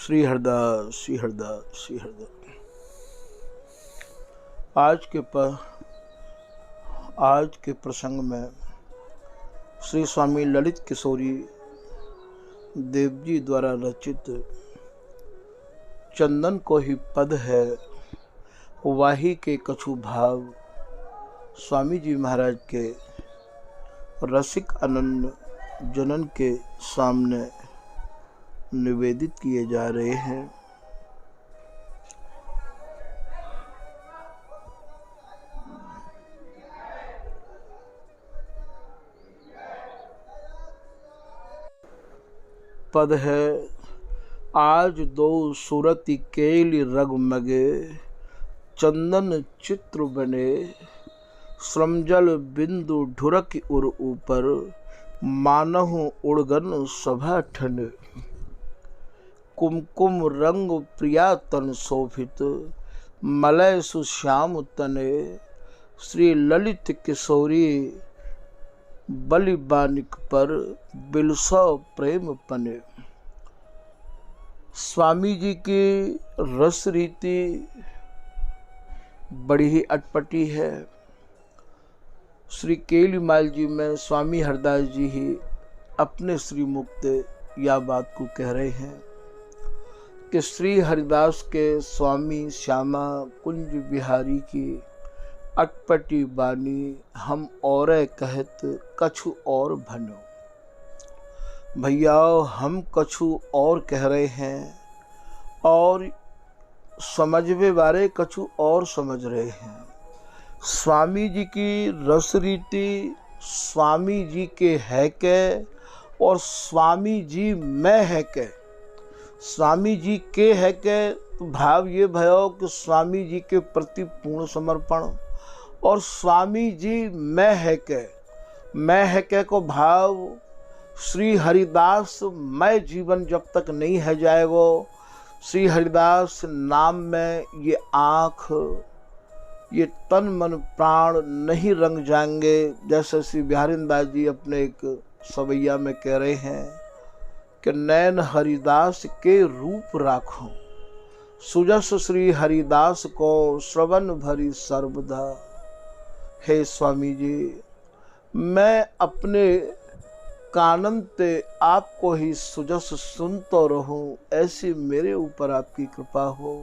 श्री हरदास श्री हरदास श्री हरदास। आज के प्रसंग में श्री स्वामी ललित किशोरी देव जी द्वारा रचित चंदन को ही पद है वाही के कछु भाव स्वामी जी महाराज के रसिक अनन्य जनन के सामने निवेदित किए जा रहे हैं। पद है आज दो सूरति केली रग मगे चंदन चित्र बने श्रमजल बिंदु ढुरक उर ऊपर मानहु उड़गन सभा ठन कुमकुम रंग प्रिया तन शोभित मलय सुश्याम तने श्री ललित किशोरी बलिबानिक पर बिलसो प्रेम पने। स्वामी जी की रस रीति बड़ी ही अटपटी है। श्री केलीमाल जी में स्वामी हरदास जी ही अपने श्री मुक्त या बात को कह रहे हैं कि श्री हरिदास के स्वामी श्यामा कुंज बिहारी की अटपटी बानी हम और कहत कछु और भनो। भैया हम कछु और कह रहे हैं और समझवे बारे कछु और समझ रहे हैं। स्वामी जी की रस रीति स्वामी जी के है के और स्वामी जी में है के। स्वामी जी के है के तो भाव ये भयो कि स्वामी जी के प्रति पूर्ण समर्पण, और स्वामी जी मैं है के को भाव श्री हरिदास मैं जीवन जब तक नहीं है जाएगो, श्री हरिदास नाम में ये आँख ये तन मन प्राण नहीं रंग जाएंगे। जैसे श्री बिहारीदास जी अपने एक सवैया में कह रहे हैं कि नैन हरिदास के रूप राखो सुजस श्री हरिदास को श्रवण भरी सर्वदा। हे स्वामी जी, मैं अपने कानन ते आपको ही सुजस सुनता रहूं, ऐसी मेरे ऊपर आपकी कृपा हो।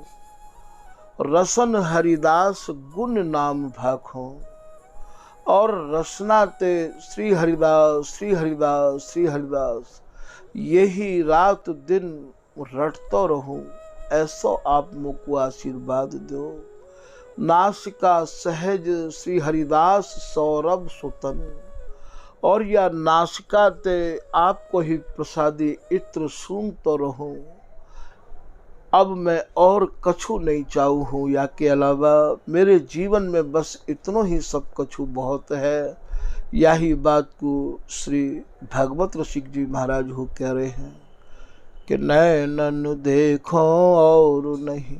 रसन हरिदास गुण नाम भाखो और रसना ते श्री हरिदास श्री हरिदास श्री हरिदास यही रात दिन रटता रहूं, ऐसो आप मुझको आशीर्वाद दो। नासिका सहज श्री हरिदास सौरभ सुतन और या नासिका ते आपको ही प्रसादी इत्र सुनता रहूं। अब मैं और कछु नहीं चाहूँ हूँ, या के अलावा मेरे जीवन में बस इतनो ही सब कछु बहुत है। यही बात को श्री भागवत रसिक जी महाराज हो कह रहे हैं कि नैनन देखो और नहीं,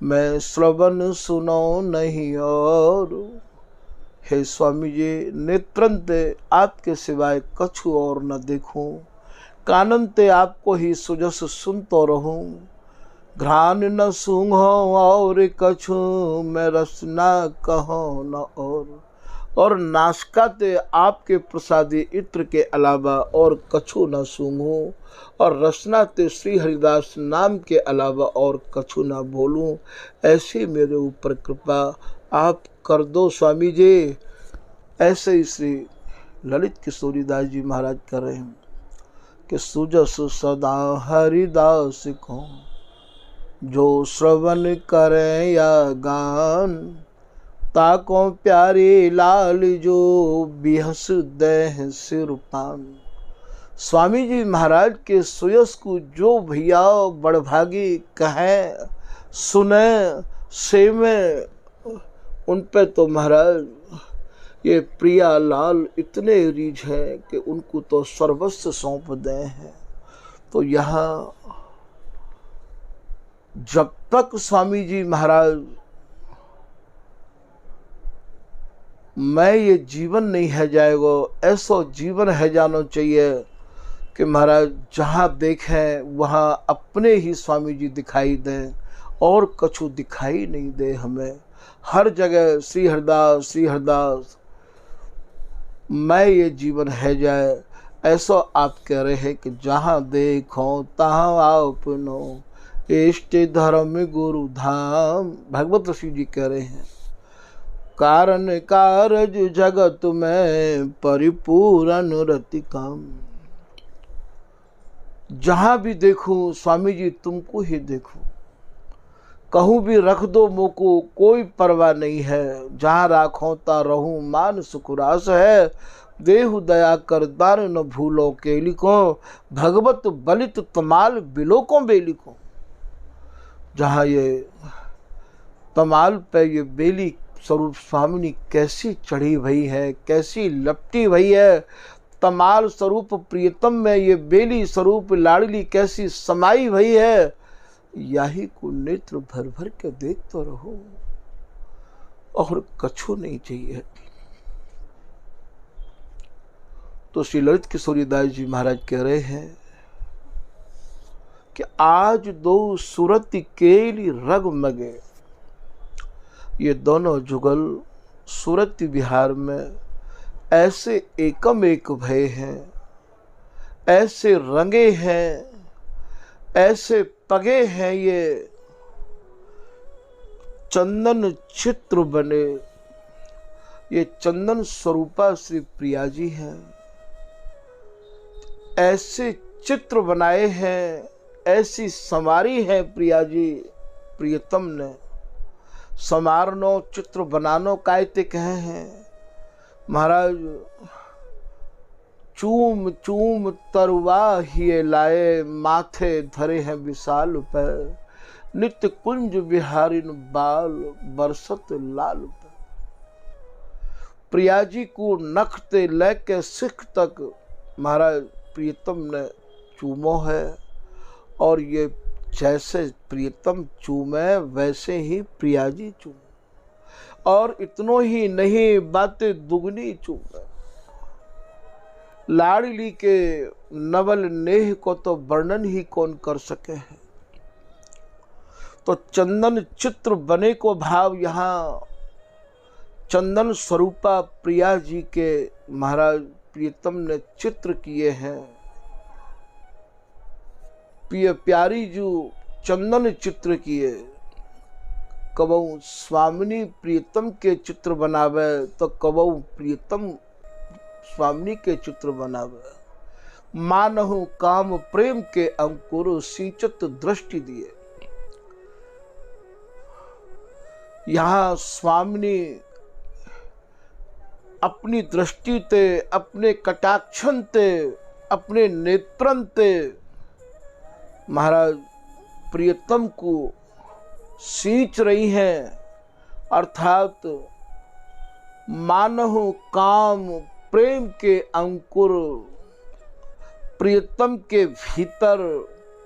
मैं श्रवण सुनो नहीं और। हे स्वामी जी, नेत्रंते आपके सिवाय कछु और न देखूं, काननते आपको ही सुजस सुनतो रहूं। घ्राण न सूंघो और कछु, मैं रस न कहो न और नासिका ते आपके प्रसादी इत्र के अलावा और कछु न सूंघूं, और रसना ते श्री हरिदास नाम के अलावा और कछु न बोलूं। ऐसी मेरे ऊपर कृपा आप कर दो स्वामी जी। ऐसे ही श्री ललित किशोरी दास जी महाराज कर रहे हैं कि सुजस सदा हरिदास को जो श्रवण करें या गान, ताको प्यारे लाल जो बिहस देह सिर पान। स्वामी जी महाराज के सुयस को जो भैया बड़भागी कहें सुने से में, उन पे तो महाराज ये प्रिया लाल इतने रीझ हैं कि उनको तो सर्वस्व सौंप दे हैं। तो यहाँ जब तक स्वामी जी महाराज मैं ये जीवन नहीं है जाएगो, ऐसो जीवन है जानो चाहिए कि महाराज जहाँ देखें वहाँ अपने ही स्वामी जी दिखाई दें और कछु दिखाई नहीं दे हमें। हर जगह श्री हरिदास श्री हरिदास, मैं ये जीवन है जाए, ऐसा आप कह रहे हैं कि जहाँ देखो तहाँ आपनो इष्ट धर्म गुरु धाम। भगवत ऋषि जी कह रहे हैं कारण कारज जगत में परिपूर्ण रति काम। जहाँ भी देखूं स्वामी जी तुमको ही देखूं, कहूँ भी रख दो मोको कोई परवाह नहीं है। जहाँ राखों ता रहूं मान सुखुरास है, देहु दया कर दान न भूलो के लिखो, भगवत बलित तमाल बिलोको बेलिको। जहाँ ये तमाल पे ये बेली स्वरूप स्वामिनी कैसी चढ़ी भई है, कैसी लपटी भई है। तमाल स्वरूप प्रियतम में ये बेली स्वरूप लाडली कैसी समाई भई है। यही को नेत्र भर भर के देख तो रहो और कछु नहीं चाहिए। तो श्री ललित किशोरीदास जी महाराज कह रहे हैं कि आज दो सूरत केली रग मगे। ये दोनों जुगल सूरत बिहार में ऐसे एकम एक भय हैं, ऐसे रंगे हैं, ऐसे पगे हैं, ये चंदन चित्र बने। ये चंदन स्वरूपा श्री प्रिया जी हैं, ऐसे चित्र बनाए हैं, ऐसी समारी है प्रिया जी प्रियतम ने। समारनो चित्र बनानो कायते कहे हैं महाराज। चूम चूम तरुआ हिए लाए, माथे धरे हैं विशाल पैर, नित्य कुंज बिहारिन बाल बरसत लाल पैर। प्रिया जी को नखते लेके सिख तक महाराज प्रियतम ने चूमो है। और ये जैसे प्रियतम चूमे वैसे ही प्रिया जी चूमे। और इतनो ही नहीं, बातें दुगनी चूमे। लाडली के नवल नेह को तो वर्णन ही कौन कर सके है। तो चंदन चित्र बने को भाव यहाँ चंदन स्वरूपा प्रिया जी के महाराज प्रियतम ने चित्र किए हैं। प्यारी जो चंदन चित्र किए, कबहू स्वामिनी प्रियतम के चित्र बनावे तो कबहू प्रियतम स्वामिनी के चित्र बनावे। मानहु काम प्रेम के अंकुर सिंचत दृष्टि दिए। यहाँ स्वामिनी अपनी दृष्टि ते, अपने कटाक्षण ते, अपने नेत्रन ते महाराज प्रियतम को सींच रही हैं। अर्थात मानहु काम प्रेम के अंकुर, प्रियतम के भीतर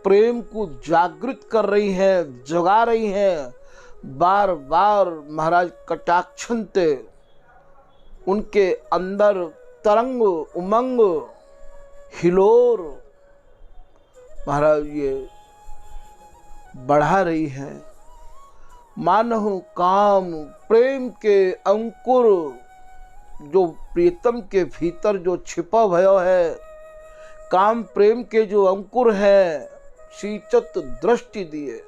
प्रेम को जागृत कर रही हैं, जगा रही हैं। बार बार महाराज कटाक्षण ते उनके अंदर तरंग उमंग हिलोर महाराज ये बढ़ा रही है। मानहु काम प्रेम के अंकुर, जो प्रियतम के भीतर जो छिपा भयो है, काम प्रेम के जो अंकुर है, सींचत दृष्टि दिए।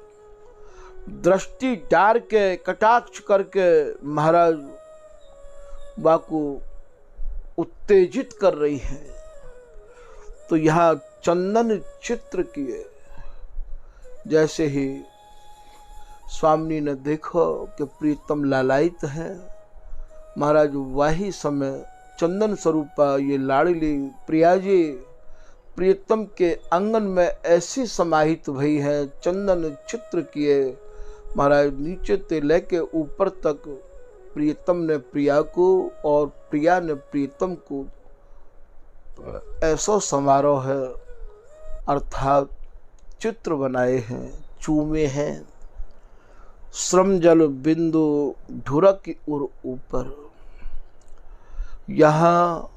दृष्टि डार के कटाक्ष करके महाराज बाको उत्तेजित कर रही है। तो यहाँ चंदन चित्र किए। जैसे ही स्वामी ने देखो कि प्रीतम लालायित है, महाराज वही समय चंदन स्वरूपा ये लाडली प्रिया जी प्रियतम के आंगन में ऐसी समाहित भई है। चंदन चित्र किए महाराज, नीचे ते लेके ऊपर तक प्रियतम ने प्रिया को और प्रिया ने प्रियतम को ऐसा समारोह है, अर्थात चित्र बनाए हैं, चूमे हैं। श्रम जल बिंदु ढुरक और ऊपर, यहाँ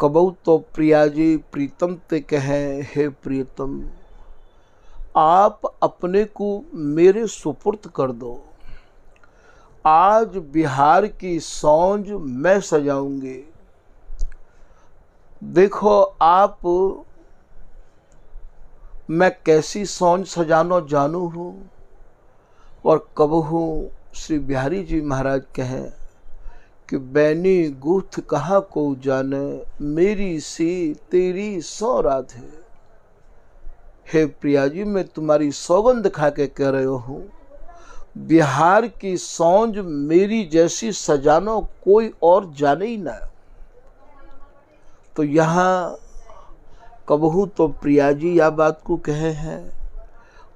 कबहू तो प्रिया जी प्रीतम ते कहें, हे प्रियतम आप अपने को मेरे सुपुर्द कर दो। आज बिहार की सौंज मैं सजाऊंगी। देखो आप, मैं कैसी सौंज सजानो जानू हूँ। और कबहू श्री बिहारी जी महाराज कहें कि बैनी गुथ कहाँ को जाने, मेरी सी तेरी सौ राधे। हे प्रिया जी, मैं तुम्हारी सौगंध खा के कह रहे हूँ, बिहार की सौंज मेरी जैसी सजानो कोई और जाने ही ना। तो यहाँ कबहू तो प्रिया जी या बात को कहे हैं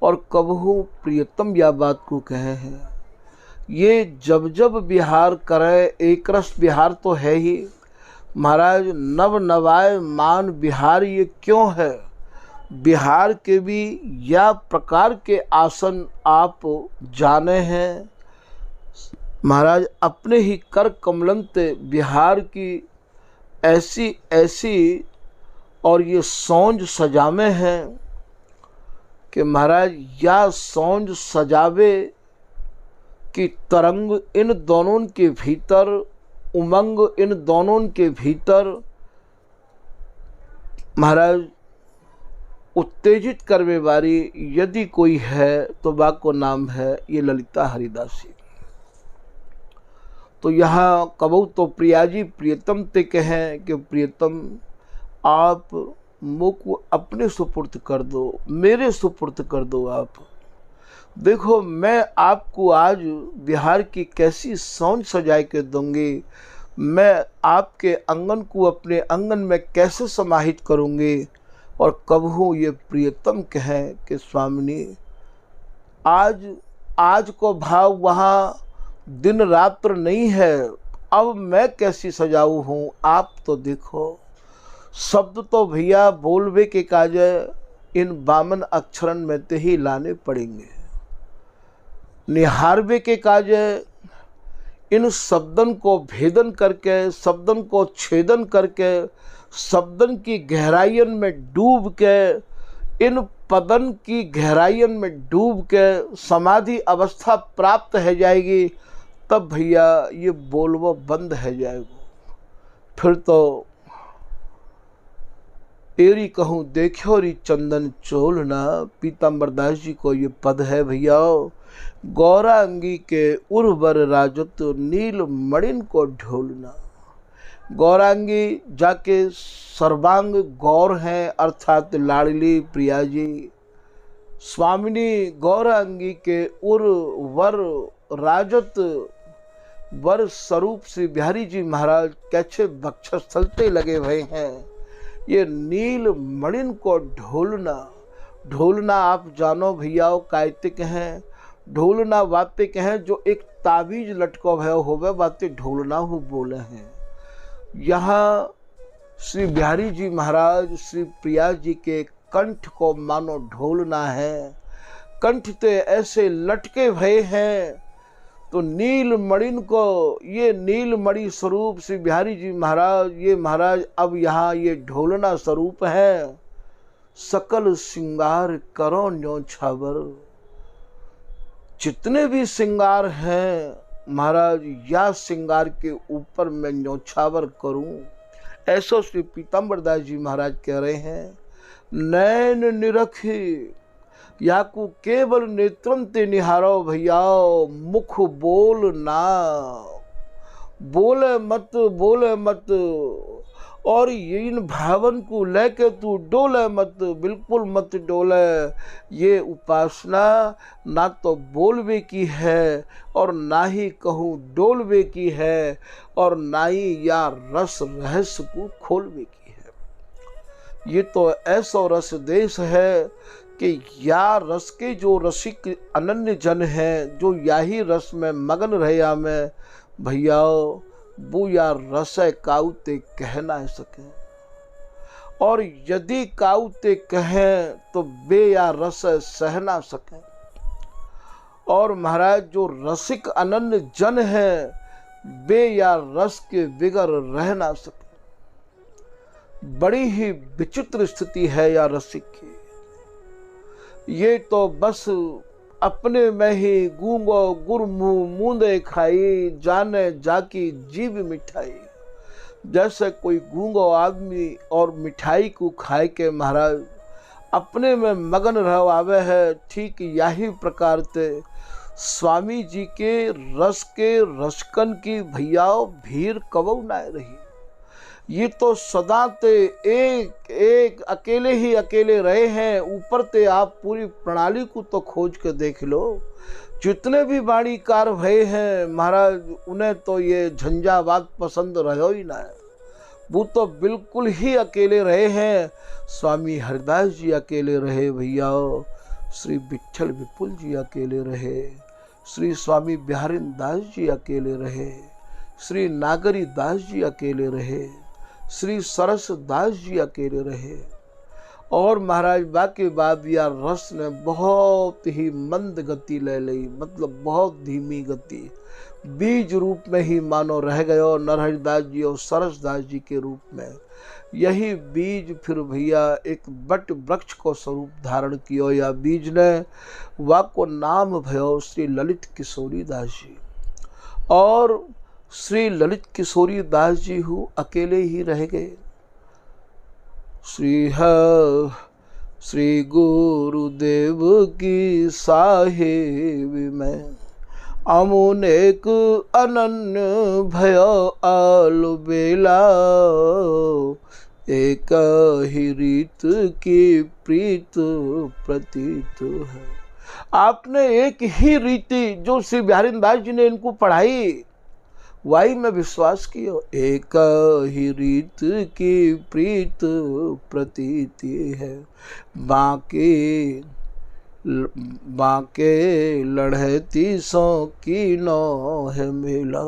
और कबहू प्रियतम या बात को कहे हैं। ये जब जब बिहार करे, एक रस बिहार तो है ही महाराज। नव नवाय मान बिहार ये क्यों है? बिहार के भी या प्रकार के आसन आप जाने हैं महाराज। अपने ही कर कमलंते बिहार की ऐसी ऐसी और ये सौंज सजामे हैं कि महाराज या सौंज सजावे कि तरंग इन दोनों के भीतर, उमंग इन दोनों के भीतर महाराज उत्तेजित करने वाली यदि कोई है तो बा को नाम है ये ललिता हरिदासी। तो यहाँ कबहू तो प्रिया जी प्रियतम ते कहें कि प्रियतम आप मुख अपने सुपुर्द कर दो, मेरे सुपुर्द कर दो आप। देखो मैं आपको आज बिहार की कैसी सौंज सजाए के दूंगी। मैं आपके आंगन को अपने आंगन में कैसे समाहित करूंगी। और कबहू ये प्रियतम कहें कि स्वामिनी आज को भाव वहाँ दिन रात्र नहीं है, अब मैं कैसी सजाऊ हूँ। आप तो देखो शब्द तो भैया बोलवे के काजे इन 52 अक्षरन में ते ही लाने पड़ेंगे। निहारवे के काजे इन शब्दन को भेदन करके, शब्दन को छेदन करके, शब्दन की गहराइयन में डूब के, इन पदन की गहराइयन में डूब के समाधि अवस्था प्राप्त है जाएगी। तब भैया ये बोलवो बंद है जाएगा। फिर तो एरी कहूँ देखो री चंदन चोलना, पीताम्बर दास जी को ये पद है भैया। गौरांगी के उर्वर राजत नील मणिन को ढोलना। गौरांगी जाके सर्वांग गौर हैं अर्थात लाडली प्रिया जी। स्वामिनी गौरांगी के उर्वर राजत वर स्वरूप श्री बिहारी जी महाराज कैसे वक्षस्थलते लगे हुए हैं। ये नील मणिन को ढोलना, ढोलना आप जानो भैया कायतिक हैं। ढोलना बातें कहें जो एक ताबीज लटको भय होवे बातें ढोलना हो बोले हैं। यहाँ श्री बिहारी जी महाराज श्री प्रिया जी के कंठ को मानो ढोलना है। कंठ ते ऐसे लटके भय हैं। तो नील मणिन को, ये नील मणि स्वरूप श्री बिहारी जी महाराज, ये महाराज अब यहाँ ये ढोलना स्वरूप है। सकल श्रृंगार करो न्योछावर, जितने भी श्रृंगार हैं महाराज या श्रृंगार के ऊपर मैं न्योछावर करूं। ऐसा श्री पीताम्बर दास जी महाराज कह रहे हैं। नैन निरखी या को केवल नेत्रम ते निहारो भैया, मुख बोल ना, बोले मत, बोले मत। और इन भावन को लेके तू डोले मत, बिल्कुल मत डोले। ये उपासना ना तो बोलवे की है और ना ही कहूँ डोलवे की है और ना ही या रस रहस्य को खोलवे की है। ये तो ऐसा रस देश है कि या रस के जो रसिक अनन्य जन हैं, जो याही रस में मगन रहे में भैया, वो या रस काउते कह ना सके। और यदि काउते कहें तो बे या रस सह ना सके। और महाराज जो रसिक अनन्य जन है, बे या रस के बिगर रह ना सके। बड़ी ही विचित्र स्थिति है या रसिक की। ये तो बस अपने में ही गूंगो गुरमुँह मूंदे खाई, जाने जाकी जीभ मिठाई। जैसे कोई गूंगो आदमी और मिठाई को खाए के महाराज अपने में मगन रह आवे है, ठीक यही प्रकार से स्वामी जी के रसकन की भैयाओ भीड़ कबू ना रही। ये तो सदा ते एक अकेले ही अकेले रहे हैं। ऊपर ते आप पूरी प्रणाली को तो खोज के देख लो, जितने भी वाणीकार भये हैं महाराज, उन्हें तो ये झंझावात पसंद रहो ही ना है। वो तो बिल्कुल ही अकेले रहे हैं। स्वामी हरिदास जी अकेले रहे भैया, श्री विठल विपुल जी अकेले रहे, श्री स्वामी बिहारी दास जी अकेले रहे, श्री नागरी दास जी अकेले रहे, श्री सरस दास जी अकेले रहे। और महाराज बाकी बाद या रस ने बहुत ही मंद गति ले ली, मतलब बहुत धीमी गति, बीज रूप में ही मानो रह गयो नरहरिदास जी और सरस दास जी के रूप में। यही बीज फिर भैया एक बट वृक्ष को स्वरूप धारण कियो, या बीज ने वाको नाम भयो श्री ललित किशोरी दास जी। और श्री ललित किशोरी दास जी हूँ अकेले ही रह गए। श्री गुरुदेव की साहेब में अमुनेक अनन्य भयो आलु बेला, एक ही रीत की प्रीत प्रतीत है। आपने एक ही रीति जो श्री बिहारी दास जी ने इनको पढ़ाई, वाई में विश्वास किया। एक ही रीत की प्रीत प्रतीति है, बाके लड़ती सो की नो है मेला।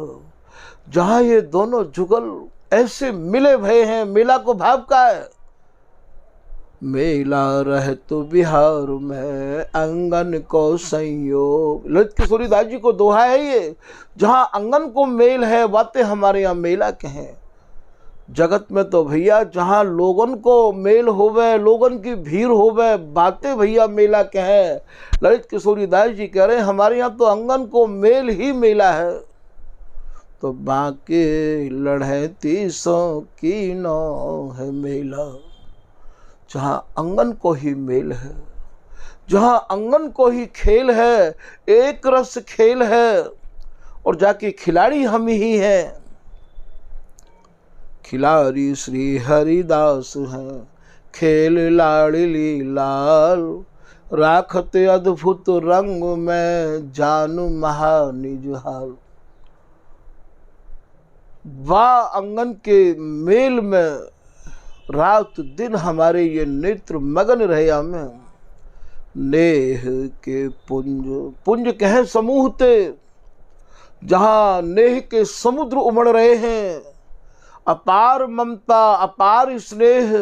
जहाँ ये दोनों जुगल ऐसे मिले भय हैं, मेला को भाव का है। मेला रह तो बिहार में अंगन को संयोग। ललित किशोरी दास जी को दोहा है ये, जहाँ अंगन को मेल है बातें हमारे यहाँ मेला कहें। जगत में तो भैया जहाँ लोगन को मेल होवे, लोगन की भीड़ होवे, बातें भैया मेला कहें। ललित किशोरी दास जी कह रहे हैं हमारे यहाँ तो अंगन को मेल ही मेला है। तो बाके लड़ती सो की नो है मेला। जहाँ आंगन को ही मेल है, जहाँ आंगन को ही खेल है, एक रस खेल है, और जाके खिलाड़ी हम ही हैं। खिलाड़ी श्री हरिदास हैं, खेल लाडली लाल, राखते अद्भुत रंग में जानू महानिज हाल। वाह अंगन के मेल में रात दिन हमारे ये नेत्र मगन रहे हमें। नेह के पुंज, पुंज कहे समूह ते, जहाँ नेह के समुद्र उमड़ रहे हैं। अपार ममता अपार स्नेह,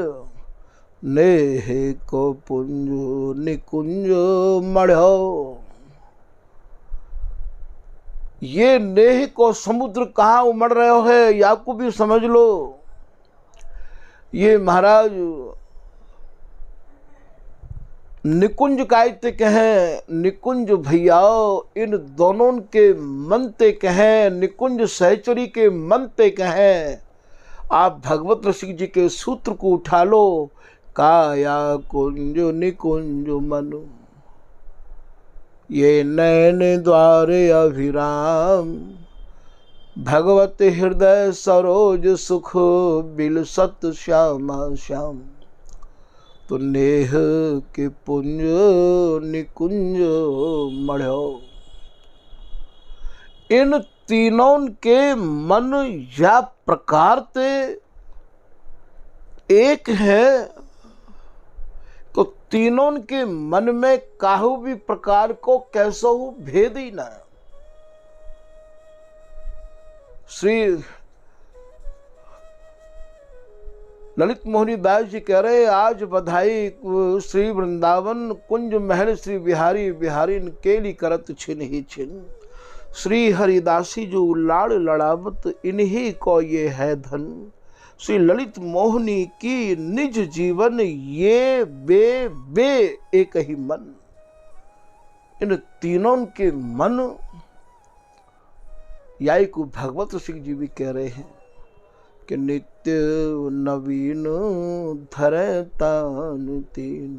नेह को पुंज निकुंज मढ़ो। ये नेह को समुद्र कहाँ उमड़ रहे हो है, या को भी समझ लो। ये महाराज निकुंज कायते कहें, निकुंज भैयाओ इन दोनों के मनते कहें, निकुंज सहचरी के मनते कहें। आप भगवत रसिक जी के सूत्र को उठा लो, काया कुंज निकुंज मनु, ये नैन द्वारे अभिराम, भगवत हृदय सरोज सुख बिलसत श्यामा श्याम। तो नेह के पुंज निकुंज मढ़ो। इन तीनों के मन या प्रकार ते एक है, तो तीनों के मन में काहू भी प्रकार को कैसो भेद ही ना। श्री ललित मोहनी दास जी कह रहे आज बधाई श्री वृंदावन कुंज महल श्री बिहारी बिहारी केली करत छिन ही छिन। श्री हरिदासी जो लाड़ लड़ावत इन्हीं को ये है धन। श्री ललित मोहिनी की निज जीवन ये बे बे एक ही मन। इन तीनों के मन याई को भगवत सिंह जी भी कह रहे हैं कि नित्य नवीन धरे तान तीन,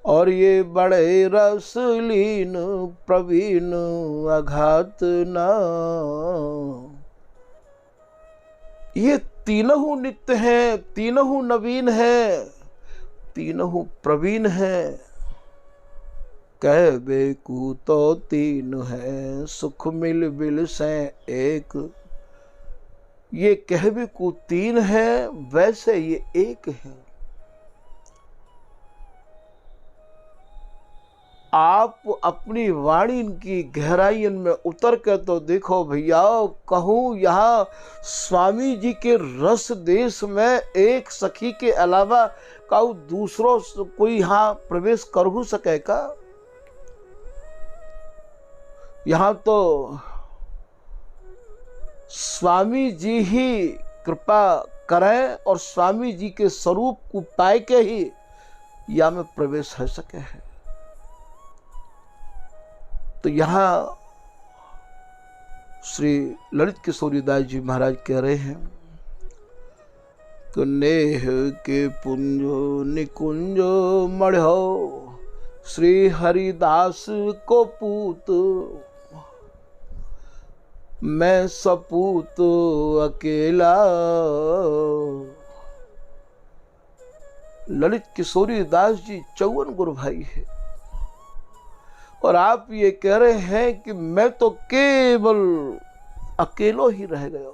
और ये बड़े रसलीन प्रवीण अघात ना। ये तीनों नित्य हैं, तीनों नवीन हैं, तीनों प्रवीण हैं। कह बेकू तो तीन है सुख मिल बिल से एक। ये कह बेकू तीन है, वैसे ये एक है। आप अपनी वाणी की गहराई में उतर कर तो देखो भैया, कहूँ यहाँ स्वामी जी के रस देश में एक सखी के अलावा कहूँ दूसरों कोई यहाँ प्रवेश कर हो सके का? यहाँ तो स्वामी जी ही कृपा करें और स्वामी जी के स्वरूप को पाए के ही या में प्रवेश हो सके है। तो यहाँ श्री ललित किशोरीदास जी महाराज कह रहे हैं कि नेह के पुंजो निकुंजो मढ़ो श्री हरिदास को पूत, मैं सपूत अकेला। ललित किशोरीदास जी 54 गुरु भाई है और आप ये कह रहे हैं कि मैं तो केवल अकेलो ही रह गया।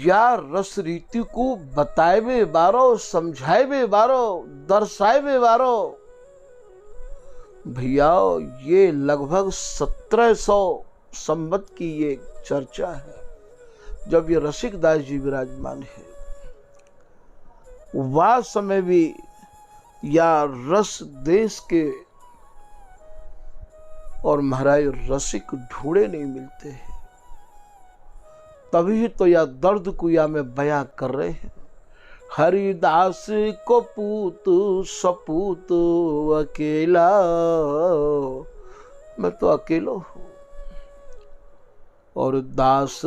या रस रीति को बताए बारो, समझाए बारो, दर्शाए बारो। भैया ये लगभग 1700 संवत की ये चर्चा है जब ये रसिकदास जी विराजमान है। वह समय भी या रस देश के और महाराज रसिक ढूंढे नहीं मिलते हैं, तभी तो या दर्द को या में बयां कर रहे हैं। हरिदास को पूत सपूत अकेला, मैं तो अकेलो हूँ। और दास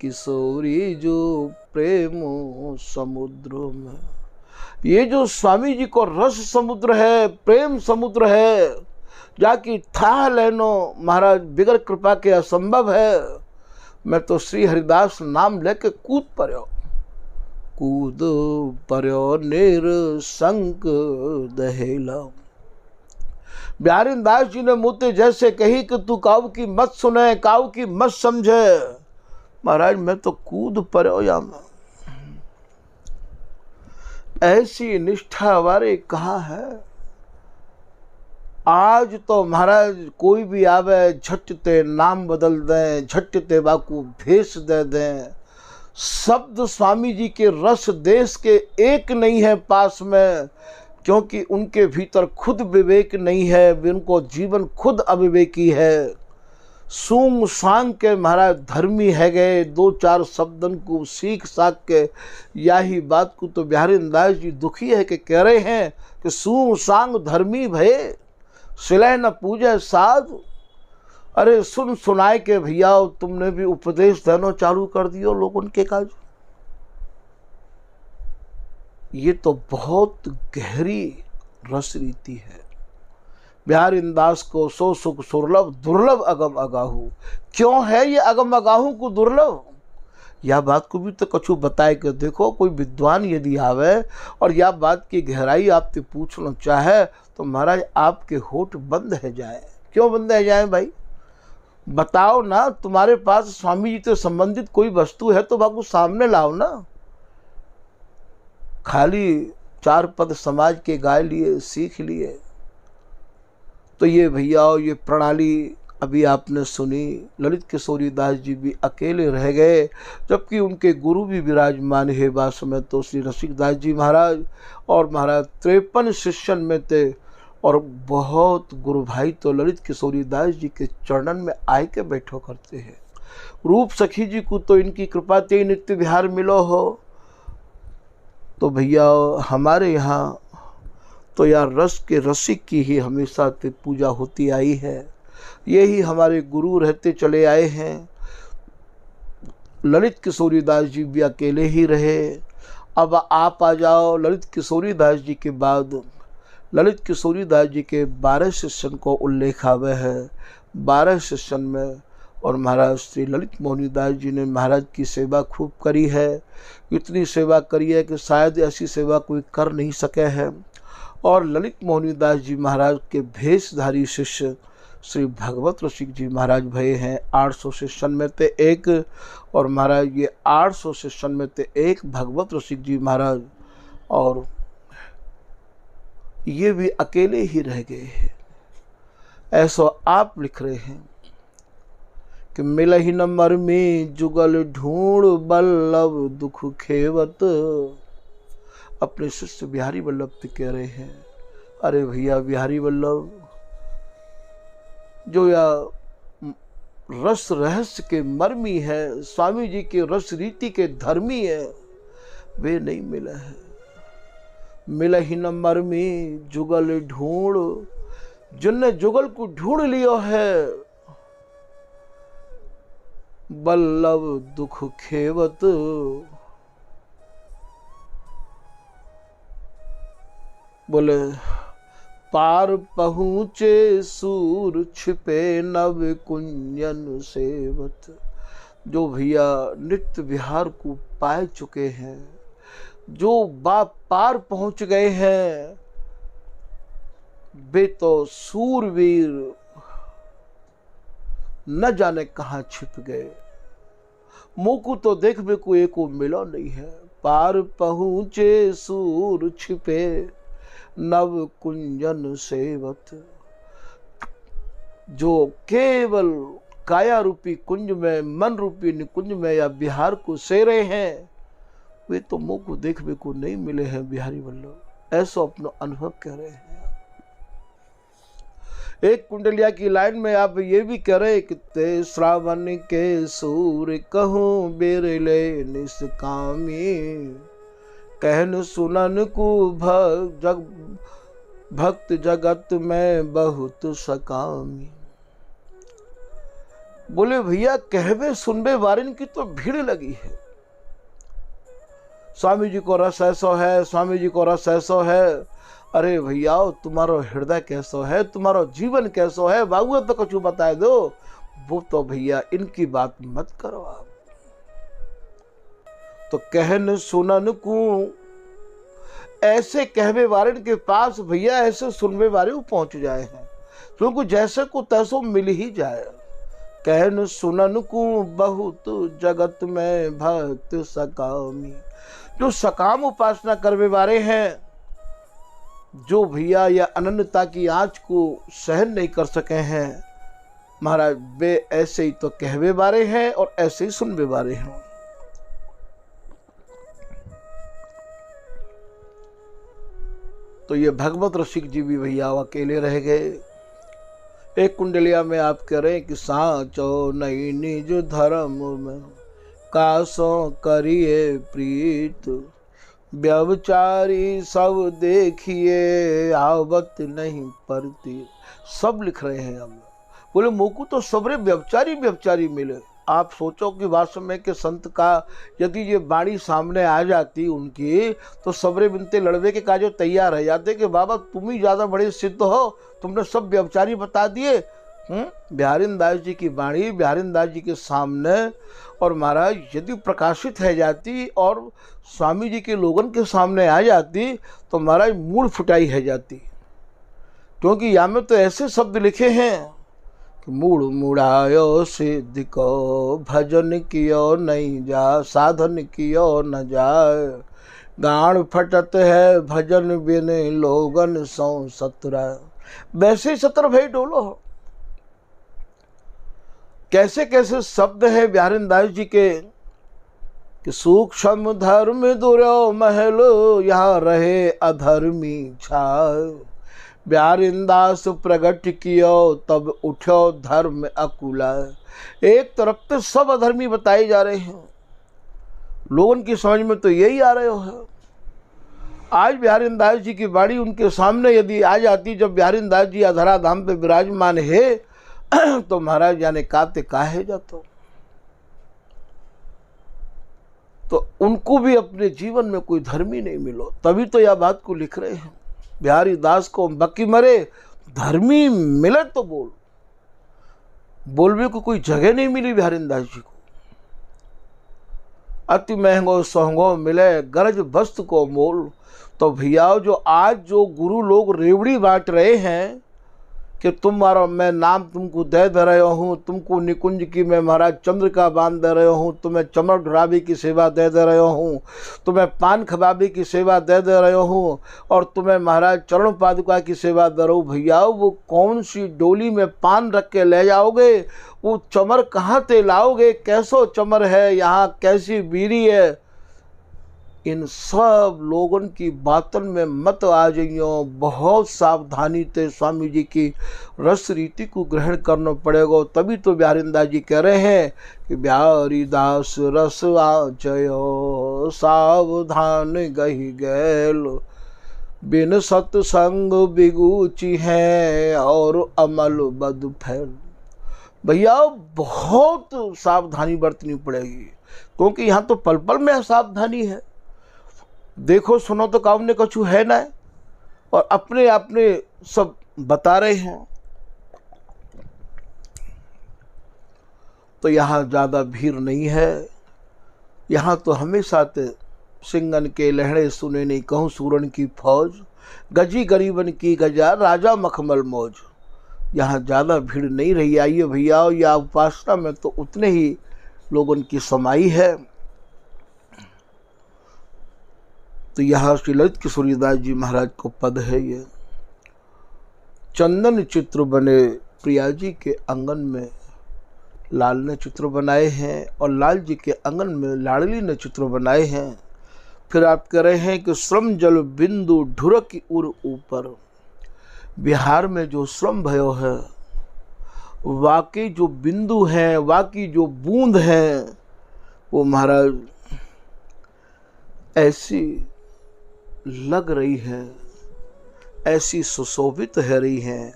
किशोरी जो प्रेम समुद्र में, ये जो स्वामी जी को रस समुद्र है, प्रेम समुद्र है, जाकि था लेनो महाराज बिगर कृपा के असंभव है। मैं तो श्री हरिदास नाम लेके कूद पर्यो निरसंक दहेला। बिहारी दास जी ने मुझे जैसे कही कि तू काऊ की मत सुने, काऊ की मत समझे। महाराज मैं तो कूद पर्यो या मैं, ऐसी निष्ठा वारे कहाँ है। आज तो महाराज कोई भी आवे झटते नाम बदल दें, झटते बाकू भेष दे दें। शब्द स्वामी जी के रस देश के एक नहीं है पास में, क्योंकि उनके भीतर खुद विवेक नहीं है, उनको जीवन खुद अविवेकी है। सूंग सांग के महाराज धर्मी है गए, 2-4 शब्दन को सीख साख के यही बात को तो बिहारी दास जी दुखी है कि कह रहे हैं कि सूंग सांग धर्मी भय सिलह न पूजे साध। अरे सुन सुनाए के भैया तुमने भी उपदेश देना चालू कर दियो लोग उनके काज। ये तो बहुत गहरी रस रीति है। बिहारी दास को सो सुख सुरलभ दुर्लभ अगम अगाहू। क्यों है ये अगम अगाहू को दुर्लभ? यह बात को भी तो कछु बताए के देखो। कोई विद्वान यदि आवे और यह बात की गहराई आपसे पूछना चाहे तो महाराज आपके होठ बंद है जाए। क्यों बंद है जाए भाई? बताओ ना, तुम्हारे पास स्वामी जी से संबंधित कोई वस्तु है तो बाबू सामने लाओ ना। खाली 4 पद समाज के गाय लिए, सीख लिए। तो ये भैया ये प्रणाली अभी आपने सुनी। ललित किशोरीदास जी भी अकेले रह गए जबकि उनके गुरु भी विराजमान है वास में। तो श्री रसिकदास जी महाराज और महाराज 53 शिष्यन में थे और बहुत गुरु भाई तो ललित किशोरीदास जी के चरणन में आए के बैठो करते हैं। रूप सखी जी को तो इनकी कृपा ते नित्य विहार मिलो हो। तो भैया हमारे यहाँ तो यार रस के रसिक की ही हमेशा से पूजा होती आई है। यही हमारे गुरु रहते चले आए हैं। ललित किशोरी दास जी भी अकेले ही रहे। अब आप आ जाओ ललित किशोरी दास जी के बाद। ललित किशोरी दास जी के 12 शिष्यन को उल्लेख आवे है। 12 शिष्यन में और महाराज श्री ललित मोहनी दास जी ने महाराज की सेवा खूब करी है। इतनी सेवा करी है कि शायद ऐसी सेवा कोई कर नहीं सके है। और ललित मोहनी दास जी महाराज के भेषधारी शिष्य श्री भगवत रसिक जी महाराज भये हैं। 800 शिष्यन में ते एक, और महाराज ये 800 शिष्यन में ते एक भगवत रसिक जी महाराज, और ये भी अकेले ही रह गए हैं। ऐसा आप लिख रहे हैं कि मिलहि न मर में जुगल ढूंढ बल्लभ दुख खेवत। अपने शिष्य बिहारी वल्लभ से कह रहे हैं, अरे भैया बिहारी वल्लभ जो या रस रहस्य के मर्मी है, स्वामी जी के रस रीति के धर्मी है, वे नहीं मिले हैं। मिले ही न मर्मी जुगल ढूंढ, जिनने जुगल को ढूंढ लियो है, बल्लभ दुख खेवत। बोले पार पहुँचे सूर छिपे नव कुंजन सेवत। जो भैया नित्य विहार को पाए चुके हैं, जो पार पहुँच गए हैं, वे तो सूरवीर न जाने कहाँ छिप गए। मुँह को तो देखने को एको मिला नहीं है। पार पहुँचे सूर छिपे नव कुंजन सेवत। जो केवल काया रूपी कुंज में, मन रूपी निकुंज में या बिहार को से रहे हैं, वे तो मुँह को देखने को नहीं मिले हैं बिहारी वल्लभ। ऐसा अपना अनुभव कह रहे हैं। एक कुंडलिया की लाइन में आप ये भी कह रहे कि ते श्रावण के सूर कहूँ बेरले निष्कामी। कहन सुनन को भक्त जगत में बहुत सकामी। बोले भैया कहवे सुनबे वारिन की तो भीड़ लगी है। स्वामी जी को रस ऐसा है, स्वामी जी को रस ऐसा है। अरे भैया तुम्हारो हृदय कैसो है, तुम्हारो जीवन कैसो है, बाबू तो कुछ बता दो। वो तो भैया इनकी बात मत करो आप। तो कहन सुनन को ऐसे कहवे वारन के पास भैया ऐसे सुनवे वारे पहुंच जाए हैं, क्योंकि जैसे को तैसो मिल ही जाए। कहन सुनन को बहुत जगत में भक्त सकामी। जो सकाम उपासना करवे वारे हैं, जो भैया या अनन्यता की आंच को सहन नहीं कर सके हैं, महाराज वे ऐसे ही तो कहवे वारे हैं और ऐसे ही सुनवे वारे हैं। तो ये भगवत रसिक जी भी भैया अकेले रह गए। एक कुंडलिया में आप कह रहे हैं कि साचो नहीं निज धर्म में कासो करिए प्रीत। व्यभिचारी सब देखिए आवत नहीं परती। सब लिख रहे हैं हम। बोले मोकू तो सबरे व्यभिचारी मिले। आप सोचो कि वास्तव में के संत का यदि ये बाणी सामने आ जाती उनकी, तो सबरे बिनते लड़वे के काजो तैयार है जाते कि बाबा तुम ही ज़्यादा बड़े सिद्ध हो, तुमने सब व्यभिचारी बता दिए। बिहारीन दास जी की बाणी बिहारीन दास जी के सामने और महाराज यदि प्रकाशित है जाती और स्वामी जी के लोगन के सामने आ जाती, तो महाराज मूड फुटाई है जाती। क्योंकि यहाँ में तो ऐसे शब्द लिखे हैं, मूड मुड़ायो सिद्ध को भजन कियो नहीं जा, साधन कियो न जाए। गान फटत है भजन बिन लोगन सौ सतरा। वैसे ही 17 भाई डोलो। कैसे कैसे शब्द है बिहारीन दास जी के कि सूक्ष्म धर्म दुर्यो महल, यहाँ रहे अधर्मी छाए। बिहारीन दास प्रगट कियो तब उठ्यो धर्म अकुला। एक तरफ तो सब अधर्मी बताए जा रहे हैं, लोगों की समझ में तो यही आ रहे हो। आज बिहारी दास जी की बाड़ी उनके सामने यदि आ जाती, जब बिहारी दास जी अधरा धाम पे विराजमान है, तो महाराज जाने काते काहे जातो। तो उनको भी अपने जीवन में कोई धर्मी नहीं मिलो, तभी तो यह बात को लिख रहे हैं। बिहारी दास को बकी मरे, धर्मी मिले तो बोलवे को कोई जगह नहीं मिली बिहारी दास जी को। अति महंगो सोहंगो मिले गरज वस्तु को मोल। तो भैया जो आज जो गुरु लोग रेवड़ी बांट रहे हैं कि तुम्हारा मैं नाम तुमको दे रहे हूँ, तुमको निकुंज की मैं महाराज चंद्र का बांध दे रहे हूँ, तुम्हें चमर ढुराबी की सेवा दे रहे हूँ, तुम्हें पान खबाबी की सेवा दे रहे हूँ, और तुम्हें महाराज चरण पादुका की सेवा दे रहा हूँ। भैया वो कौन सी डोली में पान रख के ले जाओगे, वो चमर कहाँ से लाओगे, कैसो चमर है, यहाँ कैसी बीड़ी है। इन सब लोगों की बातन में मत आ जाइयो। बहुत सावधानी से स्वामी जी की रस रीति को ग्रहण करना पड़ेगा। तभी तो बिहारी दास जी कह रहे हैं कि बिहारी दास रस आचयो सावधान गही गैल, बिन सत्संग बिगुची है और अमल बद फैल। भैया बहुत सावधानी बरतनी पड़ेगी, क्योंकि यहाँ तो पल पल में सावधानी है। देखो सुनो तो काम ने कछु है ना, और अपने अपने सब बता रहे हैं। तो यहाँ ज़्यादा भीड़ नहीं है, यहाँ तो हमेशा ते सिंगन के लहड़े सुने नहीं कहूँ सूरन की फौज, गजी गरीबन की गजा राजा मखमल मौज। यहाँ ज़्यादा भीड़ नहीं रही। आइए भैया, या उपासना में तो उतने ही लोगों की समाई है। तो यहाँ श्री ललित किशोरीदास जी महाराज को पद है ये, चंदन चित्र बने प्रिया जी के आंगन में लाल ने चित्र बनाए हैं, और लाल जी के आंगन में लाडली ने चित्र बनाए हैं। फिर आप कह रहे हैं कि श्रम जल बिंदु ढुरक उर ऊपर। बिहार में जो श्रम भयो है, वाकई जो बिंदु हैं, वाकई जो बूंद हैं, वो महाराज ऐसी लग रही है, ऐसी सुशोभित है रही है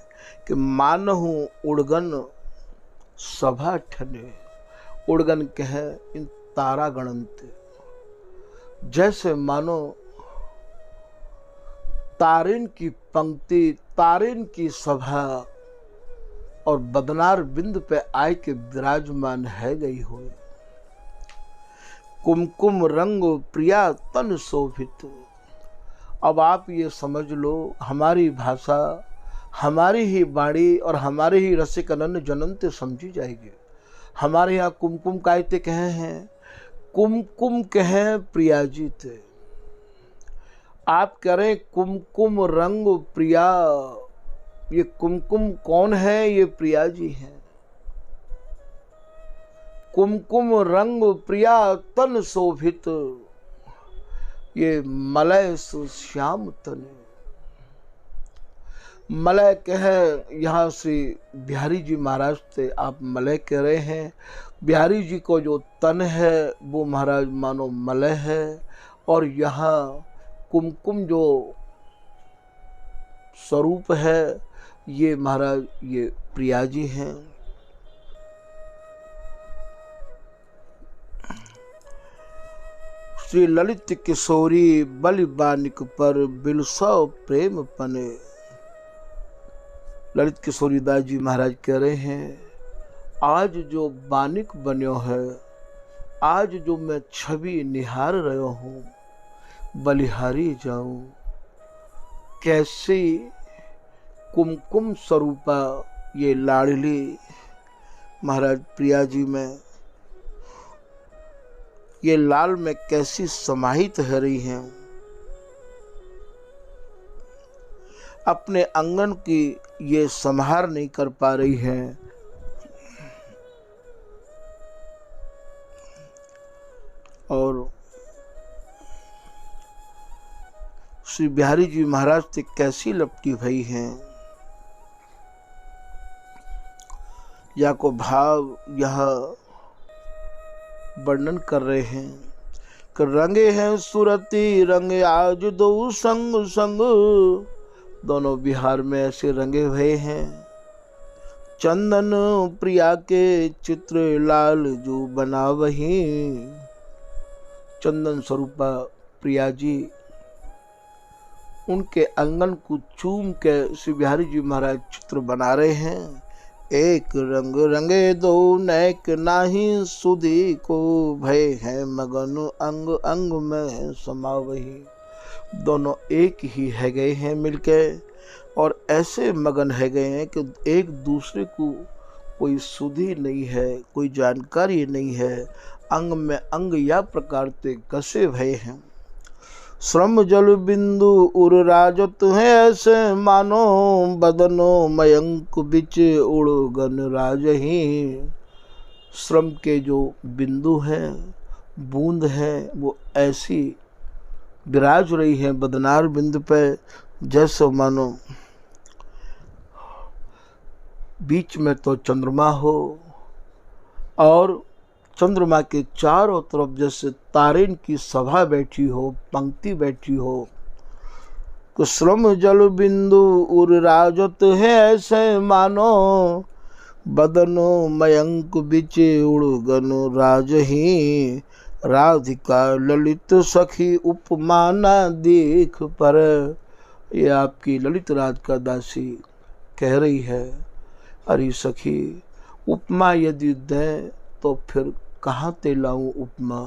कि मानहु उड़गन सभा ठने। उड़गन कह इन तारा गणंत, जैसे मानो तारिन की पंक्ति, तारिन की सभा और बदनार बिंद पे आए के विराजमान है गई हो। कुमकुम रंग प्रिया तन शोभित। अब आप ये समझ लो, हमारी भाषा, हमारी ही बाणी और हमारे ही रसिक अनन्य जनंत समझी जाएगी। हमारे यहाँ कुमकुम कायते कहे हैं, कुमकुम कहें प्रिया जी थे। आप कह रहे कुमकुम रंग प्रिया, ये कुमकुम कौन है? ये प्रिया जी हैं। कुमकुम रंग प्रिया तन शोभित, ये मलय सुश्याम तने। मलय कह, यहाँ श्री बिहारी जी महाराज थे, आप मलय कह रहे हैं। बिहारी जी को जो तन है वो महाराज मानो मलय है, और यहाँ कुमकुम जो स्वरूप है ये महाराज ये प्रिया जी हैं। श्री ललित किशोरी बलि बानिक पर बिलसौ प्रेम पने। ललित किशोरी दास जी महाराज कह रहे हैं, आज जो बानिक बन्यो है, आज जो मैं छवि निहार रहो हूँ, बलिहारी जाऊं। कैसी कुमकुम स्वरूपा ये लाडली महाराज प्रिया जी में, ये लाल में कैसी समाहित है रही हैं। अपने आंगन की ये संहार नहीं कर पा रही हैं। और श्री बिहारी जी महाराज से कैसी लपटी भई हैं। या को भाव यह वर्णन कर रहे हैं कि रंगे हैं सुरती रंगे आज दो संग संग, दोनों बिहार में ऐसे रंगे हुए हैं। चंदन प्रिया के चित्र लाल जो बना वही, चंदन स्वरूपा प्रिया जी उनके अंगन को चूम के श्री बिहारी जी महाराज चित्र बना रहे हैं। एक रंग रंगे दो नैक नाही सुधी को, भय है मगन अंग अंग में समा वही। दोनों एक ही है गए हैं मिलके और ऐसे मगन है गए हैं कि एक दूसरे को कोई सुधी नहीं है, कोई जानकारी नहीं है, अंग में अंग या प्रकार से कसे भय हैं। श्रम जल बिंदु उर राजत है ऐसे मानो, बदनो मयंक बिच उड़ गन राजही। श्रम के जो बिंदु हैं, बूंद है, वो ऐसी विराज रही है बदनार बिंदु पे जैसे मानो बीच में तो चंद्रमा हो और चंद्रमा के चारों तरफ जैसे तारेन की सभा बैठी हो, पंक्ति बैठी हो। तो श्रम जल बिंदु उर राजत है ऐसे मानो, बदनो मयंक बिच उड़गन राजही। राधिका ललित सखी उपमाना देख पर, ये आपकी ललित राज का दासी कह रही है, अरे सखी उपमा यदि दें तो फिर कहाँ ते लाऊं उपमा।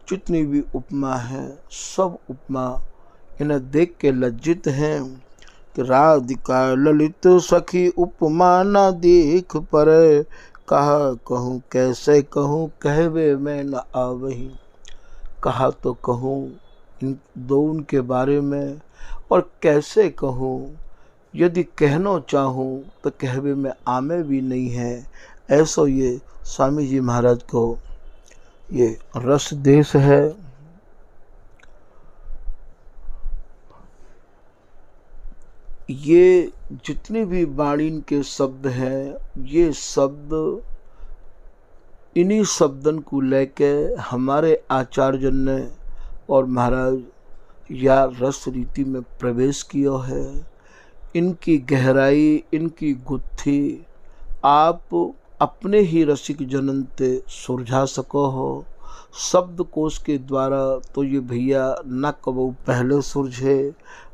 जितनी भी उपमा है सब उपमा इन्हें देख के लज्जित हैं कि राधिका ललित सखी उपमा न देख पर, कहा कहूँ कैसे कहूँ कहवे मैं न आवही। कहा तो कहूँ इन दो उनके बारे में और कैसे कहूँ, यदि कहना चाहूँ तो कहवे में आमे भी नहीं है। ऐसा ये स्वामी जी महाराज को ये रस देश है। ये जितने भी वाणी के शब्द हैं, ये शब्द इन्हीं शब्दन को लेके हमारे आचार्य ने और महाराज या रस रीति में प्रवेश किया है। इनकी गहराई, इनकी गुत्थी आप अपने ही रसिक जनन ते सुलझा सको हो। शब्दकोश के द्वारा तो ये भैया न कबो पहले सुलझे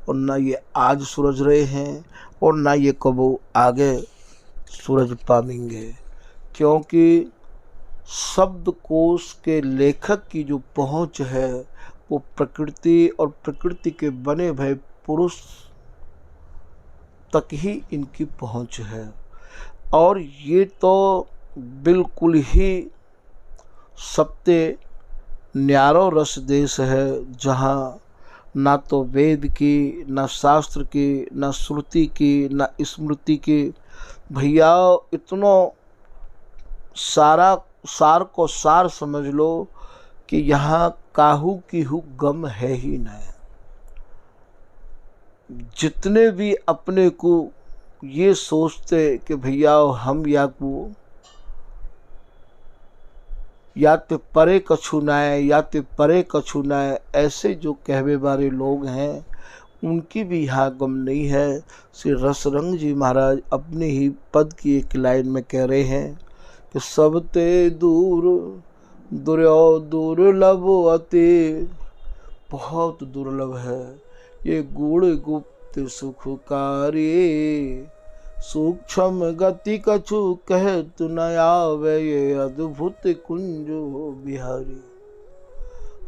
और न ये आज सुलझ रहे हैं और न ये कबो आगे सुलझ पाएंगे, क्योंकि शब्दकोश के लेखक की जो पहुंच है वो प्रकृति और प्रकृति के बने भय पुरुष तक ही इनकी पहुंच है। और ये तो बिल्कुल ही सबसे न्यारो रस देश है, जहाँ ना तो वेद की, ना शास्त्र की, ना श्रुति की, ना स्मृति की, भैया इतनो सार को सार समझ लो कि यहाँ काहू की हु गम है ही नहीं। जितने भी अपने को ये सोचते कि भैया हम या को या तो परे कछु नाय, या तो परे कछु नाय, ऐसे जो कहवे वाले लोग हैं उनकी भी यहाँ गम नहीं है। श्री रसरंग जी महाराज अपने ही पद की एक लाइन में कह रहे हैं कि सबते दूर दुर्यो दुर्लभ अति, बहुत दुर्लभ है ये गुण गुप्त सुखकारी। सूक्ष्म गति कछु कह तु न आवे, ये अद्भुत कुंज बिहारी।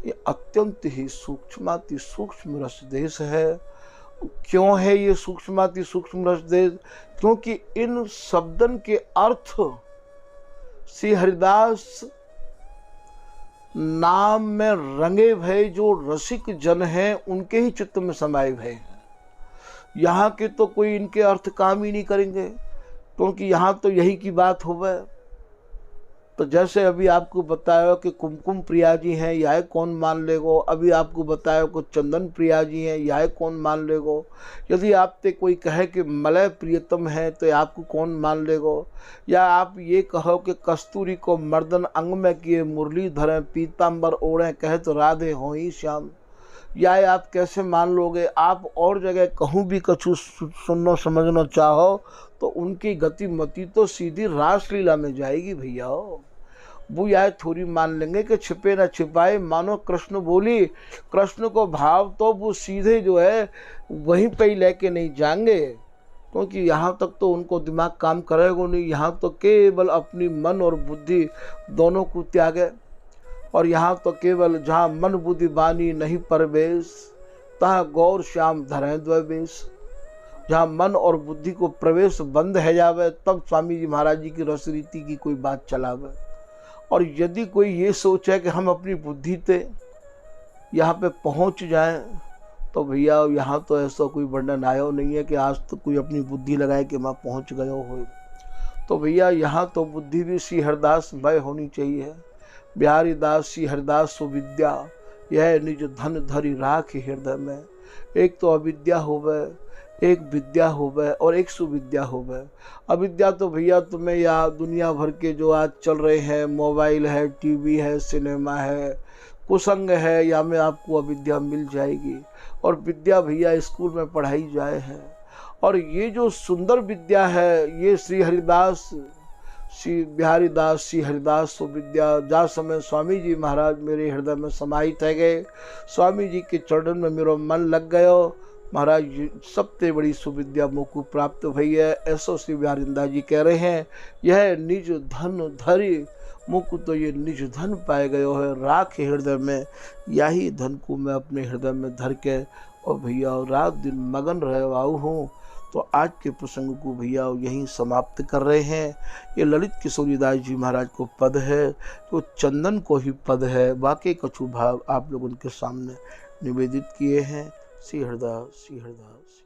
ये अत्यंत ही सूक्ष्माति सूक्ष्म रस देश है। क्यों है ये सूक्ष्माति सूक्ष्म रस देश? क्योंकि इन शब्दन के अर्थ श्री हरिदास नाम में रंगे भय जो रसिक जन हैं उनके ही चित्त में समाये भय हैं। यहाँ के तो कोई इनके अर्थ काम ही नहीं करेंगे, क्योंकि यहाँ तो यही की बात होवे। तो जैसे अभी आपको बताया कि कुमकुम प्रिया जी हैं, यह कौन मान लेगो। अभी आपको बताया कि चंदन प्रिया जी हैं, यह कौन मान लेगो। यदि आपसे कोई कहे कि मलय प्रियतम है तो आपको कौन मान लेगो। या आप ये कहो कि कस्तूरी को मर्दन अंग में किए मुरली धरें, पीताम्बर ओढ़ें कहे तो राधे हो ही श्याम। या आप कैसे मान लोगे। आप और जगह कहूँ भी कछु सुनना समझना चाहो तो उनकी गति मति तो सीधी रासलीला में जाएगी भैया। वो यह थोड़ी मान लेंगे कि छिपे न छिपाए मानो कृष्ण बोली। कृष्ण को भाव तो वो सीधे जो है वहीं पे ही लेके नहीं जाएंगे, क्योंकि यहाँ तक तो उनको दिमाग काम करेगा नहीं। यहाँ तो केवल अपनी मन और बुद्धि दोनों को त्यागे। और यहाँ तो केवल जहाँ मन बुद्धि बानी नहीं परवेश, तहाँ गौर श्याम धरें द्वेष। जहाँ मन और बुद्धि को प्रवेश बंद है जावे तब स्वामी जी महाराज जी की रस रीति की कोई बात चलावे। और यदि कोई ये सोचे कि हम अपनी बुद्धि से यहाँ पे पहुँच जाएं तो भैया यहाँ तो ऐसा कोई वर्णन आयो नहीं है कि आज तो कोई अपनी बुद्धि लगाए कि मैं पहुँच गयो हो। तो भैया यहाँ तो बुद्धि भी श्री हरिदास भय होनी चाहिए। बिहारी दास श्री हरिदास सुविद्या, यह निज धन धरि राख हृदय में। एक तो अविद्या होवे, एक विद्या होवे और एक सुविद्या होवे। अविद्या तो भैया तुम्हें या दुनिया भर के जो आज चल रहे हैं, मोबाइल है, टीवी है, सिनेमा है, कुसंग है, या में आपको अविद्या मिल जाएगी। और विद्या भैया स्कूल में पढ़ाई जाए है। और ये जो सुंदर विद्या है ये श्री हरिदास श्री बिहारी दास श्री हरिदास सुविद्या, जा समय स्वामी जी महाराज मेरे हृदय में समाहित है गए, स्वामी जी के चरण में मेरा मन लग गयो। महाराज सबसे बड़ी सुविद्या मुझको प्राप्त भई है। ऐसो श्री बिहारिंदा जी कह रहे हैं, यह निज धन धरि मुझको तो ये निज धन पाए गयो है राख हृदय में। यही धन को मैं अपने हृदय में धर के और भैया रात दिन मगन रह वाऊ हूँ। तो आज के प्रसंग को भैया यहीं समाप्त कर रहे हैं। ये ललित किशोरीदास जी महाराज को पद है तो चंदन को ही पद है। बाकी कछु भाव आप लोग उनके सामने निवेदित किए हैं। श्री हरिदास श्री हरिदास।